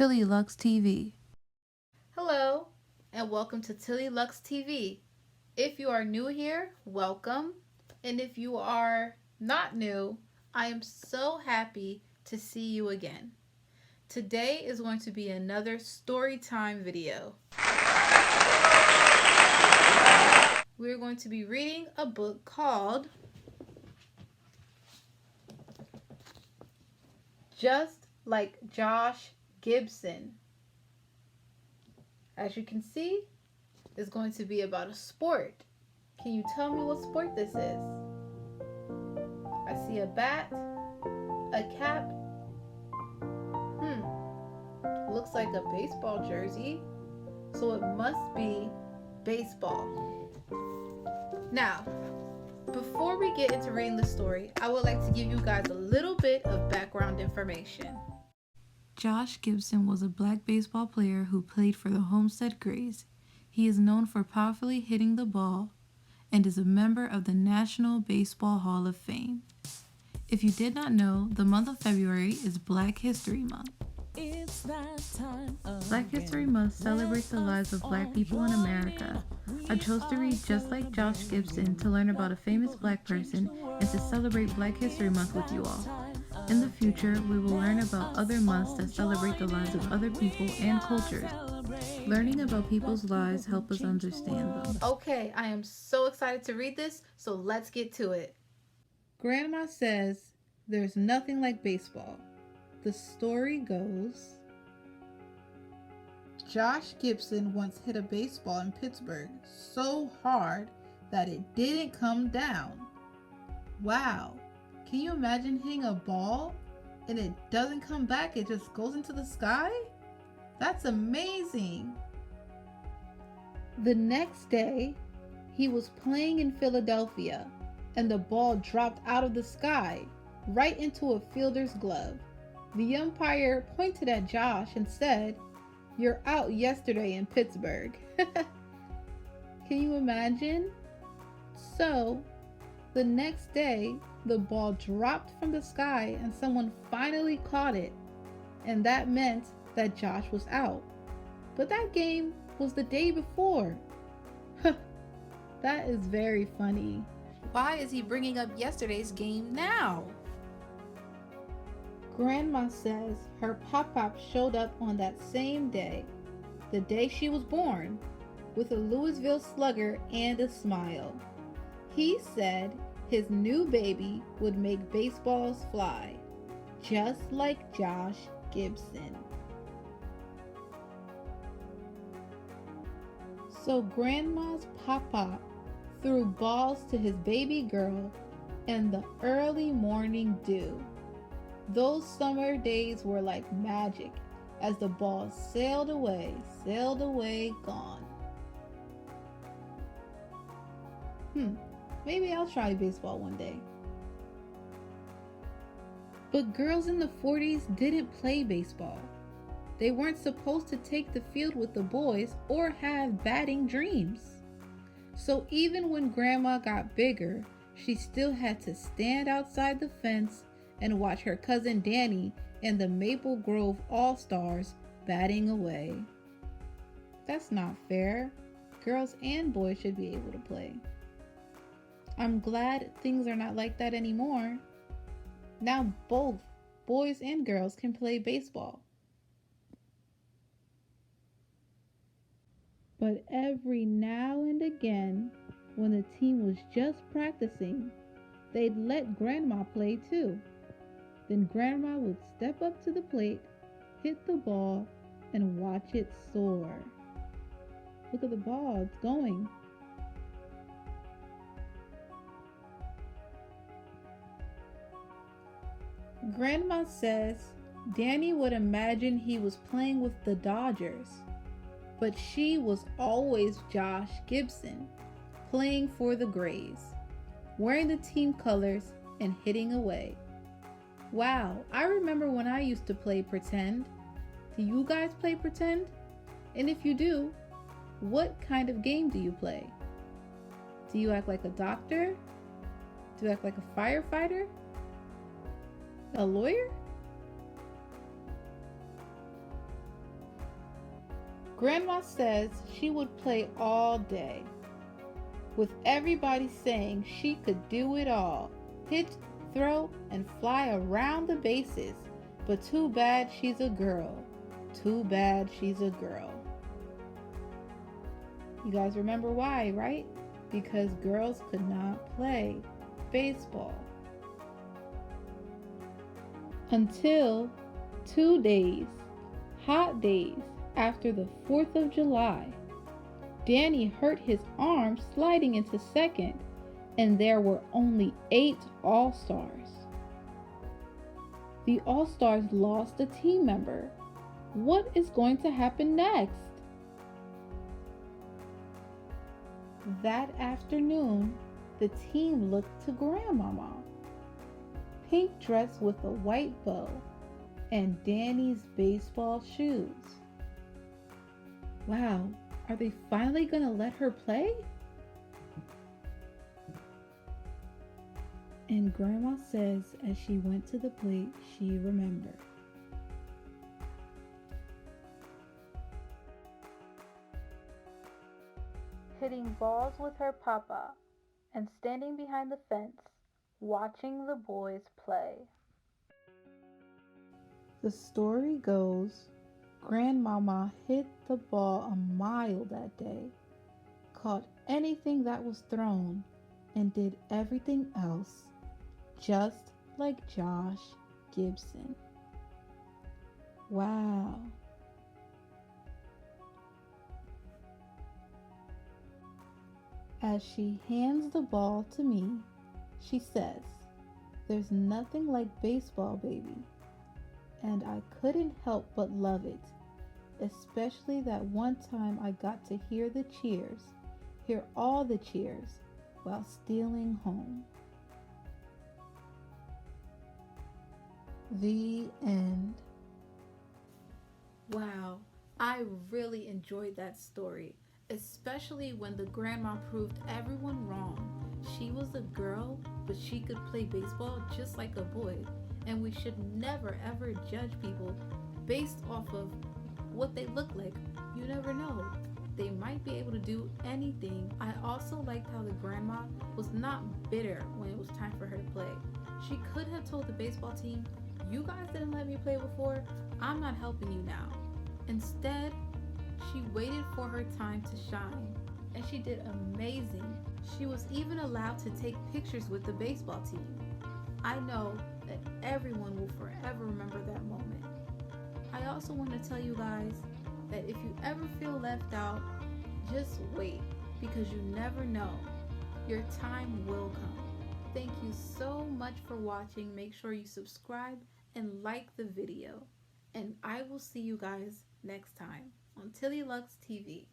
Tilly Lux TV. Hello, and welcome to Tilly Lux TV. If you are new here, welcome. And if you are not new, I am so happy to see you again. Today is going to be another story time video. We're going to be reading a book called Just Like Josh Gibson. As you can see, it's going to be about a sport. Can you tell me what sport this is? I see a bat, a cap. Looks like a baseball jersey. So it must be baseball. Now, before we get into reading the story, I would like to give you guys a little bit of background information. Josh Gibson was a black baseball player who played for the Homestead Grays. He is known for powerfully hitting the ball and is a member of the National Baseball Hall of Fame. If you did not know, the month of February is Black History Month. Black History Month celebrates the lives of black people in America. I chose to read Just Like Josh Gibson to learn about a famous black person and to celebrate Black History Month with you all. In the future, we will learn about other months that celebrate the lives of other people and cultures. Learning about people's lives helps us understand them. Okay, I am so excited to read this, so let's get to it. Grandma says there's nothing like baseball. The story goes, Josh Gibson once hit a baseball in Pittsburgh so hard that it didn't come down. Wow, can you imagine hitting a ball and it doesn't come back, it just goes into the sky? That's amazing. The next day, he was playing in Philadelphia and the ball dropped out of the sky right into a fielder's glove. The umpire pointed at Josh and said, "You're out yesterday in Pittsburgh." Can you imagine? So, the next day, the ball dropped from the sky and someone finally caught it. And that meant that Josh was out. But that game was the day before. That is very funny. Why is he bringing up yesterday's game now? Grandma says her pop-pop showed up on that same day, the day she was born, with a Louisville Slugger and a smile. He said his new baby would make baseballs fly, just like Josh Gibson. So Grandma's pop-pop threw balls to his baby girl in the early morning dew. Those summer days were like magic as the ball sailed away, gone. Maybe I'll try baseball one day. But girls in the 40s didn't play baseball. They weren't supposed to take the field with the boys or have batting dreams. So even when Grandma got bigger, she still had to stand outside the fence and watch her cousin Danny and the Maple Grove All-Stars batting away. That's not fair. Girls and boys should be able to play. I'm glad things are not like that anymore. Now both boys and girls can play baseball. But every now and again, when the team was just practicing, they'd let Grandma play too. Then Grandma would step up to the plate, hit the ball, and watch it soar. Look at the ball, it's going. Grandma says Danny would imagine he was playing with the Dodgers, but she was always Josh Gibson, playing for the Grays, wearing the team colors and hitting away. Wow, I remember when I used to play pretend. Do you guys play pretend? And if you do, what kind of game do you play? Do you act like a doctor? Do you act like a firefighter? A lawyer? Grandma says she would play all day, with everybody saying she could do it all, hit, throw, and fly around the bases. But too bad she's a girl. Too bad she's a girl. You guys remember why, right? Because girls could not play baseball. Until 2 days, hot days, after the 4th of July. Danny hurt his arm sliding into second, and there were only 8 All-Stars. The All-Stars lost a team member. What is going to happen next? That afternoon, the team looked to Grandmama. Pink dress with a white bow and Danny's baseball shoes. Wow, are they finally gonna let her play? And Grandma says as she went to the plate, she remembered. Hitting balls with her papa and standing behind the fence, watching the boys play. The story goes, Grandmama hit the ball a mile that day, caught anything that was thrown, and did everything else just like Josh Gibson. Wow. As she hands the ball to me, she says, "There's nothing like baseball, baby." And I couldn't help but love it, especially that one time I got to hear the cheers, hear all the cheers, while stealing home. The end. Wow, I really enjoyed that story, especially when the grandma proved everyone wrong. She was a girl, but she could play baseball just like a boy, and we should never ever judge people based off of what they look like. You never know. They might be able to do anything. I also liked how the grandma was not bitter when it was time for her to play. She could have told the baseball team, "You guys didn't let me play before, I'm not helping you now." Instead, she waited for her time to shine, and she did amazing. She was even allowed to take pictures with the baseball team. I know that everyone will forever remember that moment. I also want to tell you guys that if you ever feel left out, just wait, because you never know. Your time will come. Thank you so much for watching. Make sure you subscribe and like the video. And I will see you guys next time on Tilly Lux TV.